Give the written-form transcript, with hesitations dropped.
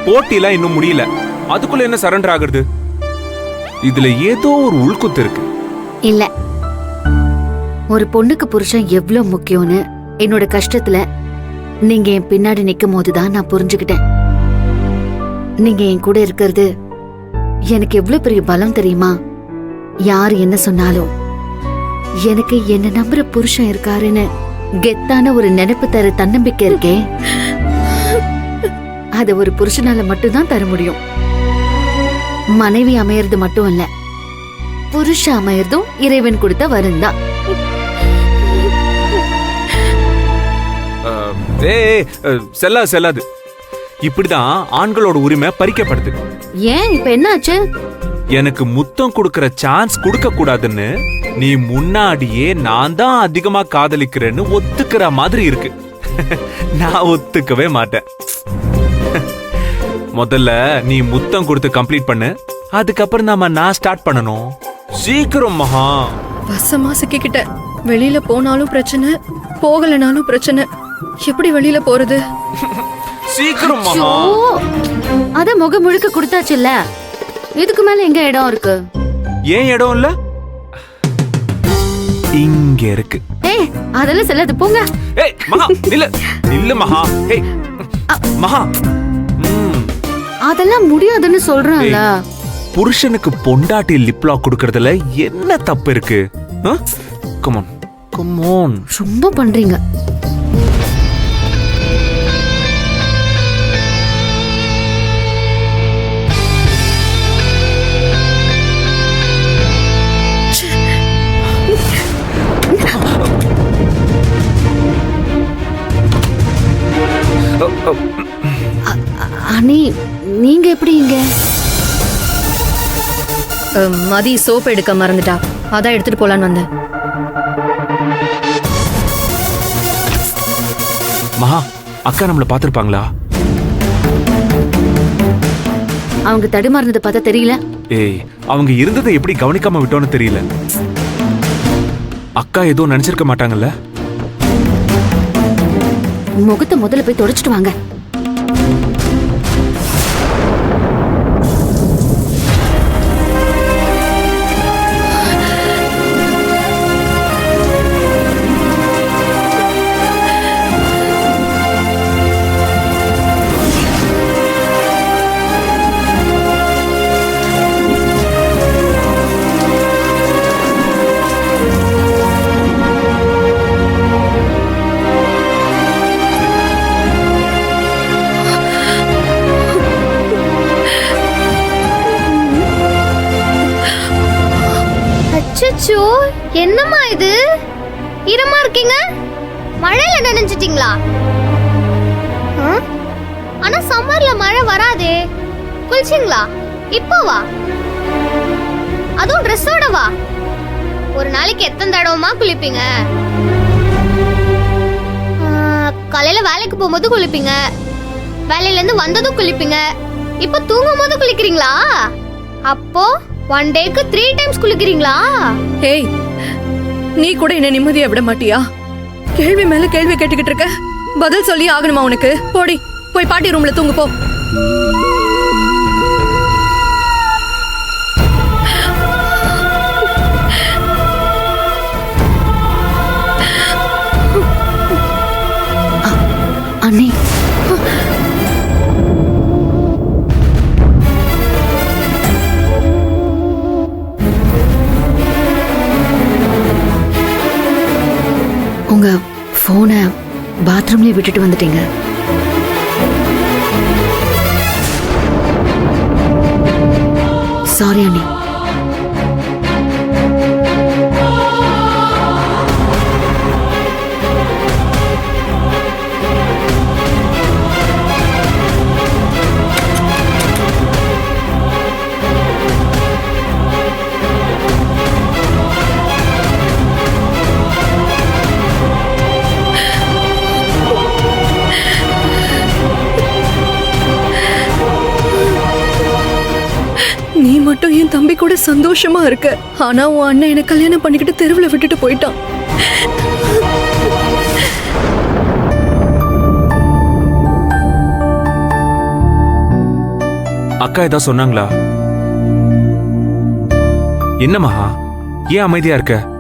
போட்டிலாம் இன்னும் முடியல, அதுக்குள்ள என்ன சரண்டர் ஆகுறது? இதுல ஏதோ ஒரு உள்குத்து இருக்கு. இல்ல, ஒரு பொண்ணுக்கு புருஷன் எவ்வளவு முக்கியம்னு என்னோட கஷ்டத்துல நீங்க என் பின்னாடி நிக்கும் போதுதான் நான் புரிஞ்சுக்கிட்டேன். நீங்க என் கூட இருக்கிறது எனக்கு எவ்வளவு பெரிய பலம் தெரியுமா? யார் என்ன சொன்னாலும் எனக்கு என்ன நம்புற புருஷன் இருக்காருன்னு கெத்தான ஒரு நினைப்பு தர தன்னம்பிக்கை இருக்கே, அத ஒரு புருஷனால மட்டும்தான் தர முடியும். மனைவி அமையறது மட்டும் இல்ல, புருஷன் அமையறதும் இறைவன் கொடுத்த வருந்தான். செல்லாது. இப்படிதான் ஆண்களோட உரிமை பறிக்கப்படுது. ஏன் இப்ப என்னாச்சு? எனக்கு முத்தம் கொடுக்கற சான்ஸ் கொடுக்க கூடாதுன்னு நீ முன்னாடியே நான் தான் அதிகமா காதலிக்கிறேன்னு ஒத்துக்கிற மாதிரி இருக்கு. நான் ஒத்துக்கவே மாட்டேன். முதல்ல நீ முத்தம் கொடுத்து கம்ப்ளீட் பண்ணு, அதுக்கப்புறம் நான் ஸ்டார்ட் பண்ணணும். சீக்கிரம் மகா. வசமா சிக்கிக்கிட்ட. வெளியில போனாலும் பிரச்சனை, போகலனாலும் பிரச்சனை. எப்படி வெளியில போறது? சீக்கிரம் மகா. அத முக முழுக்க கொடுத்தாச்சுல்ல, இதுக்கு மேல எங்க இடம் இருக்கு? ஏன் இடம் இல்ல? இங்க இருக்கு. ஏய், அதெல்லாம் செல்லாது, போங்க. ஏய் மகா, இல்ல இல்ல மகா. ஏய் மகா, அதெல்லாம் முடியாதுன்னு சொல்றேன்ல. புருஷனுக்கு பொண்டாட்டி லிப் லாக் கொடுக்கறதுல என்ன தப்பு இருக்கு? Come on, come on. ரொம்ப பண்றீங்க. அண்ணி, நீங்க எப்படி இங்க? மதி சோப் எடுக்க மறந்துட்டா, அதான் எடுத்துட்டு போலான்னு வந்தேன். மகா, அக்கா நம்மள பாத்திருப்பாங்களா? அவங்க தடுமாறினதை பார்த்தா தெரியல. ஏய், அவங்க இருந்ததை எப்படி கவனிக்காம விட்டோன்னு தெரியல. அக்கா ஏதோ நினைச்சிருக்க மாட்டாங்கல்ல? முகத்தை முதல்ல போய் தொடச்சிட்டு வாங்க. அச்சச்சோ, என்னம்மா இது? ஈரமா இருக்கீங்க? மழையில நனைஞ்சிட்டீங்களா? ஆனா சம்மர்ல மழை வராதே. குளிச்சிங்களா? இப்போவா? அதுவும் ட்ரெஸ்ஸோட வா? ஒரு நாளைக்கு எத்தனை தடவைமா குளிப்பீங்க? காலையில வேலைக்கு போகும்போது குளிப்பீங்க, வேலையில இருந்து வந்ததும் குளிப்பீங்க, இப்போ தூங்கும் போது குளிக்கிறீங்களா? அப்போ ஒன் டேக்கு 3 டைம்ஸ் குளிக்கிறீங்களா? ஏய், நீ கூட என்ன நிம்மதியா விட மாட்டியா? கேள்வி மேல கேள்வி கேட்டுக்கிட்டு இருக்க, பதில் சொல்லி ஆகணுமா உனக்கு? போடி, போய் பாட்டி ரூம்ல தூங்கு போ. அண்ணி, உங்க போனை பாத்ரூம்லயே விட்டுட்டு வந்துட்டீங்க. சாரி அண்ணி. நீ மட்டும் என் தம்பி கூட சந்தோஷமா இருக்க, ஆனா உன் அண்ணன் என்ன கல்யாணம் பண்ணிக்கிட்டு தெருவுல விட்டுட்டு போயிட்டான். அக்கா ஏதாவது சொன்னாங்களா? என்ன மகா, ஏன் அமைதியா இருக்க?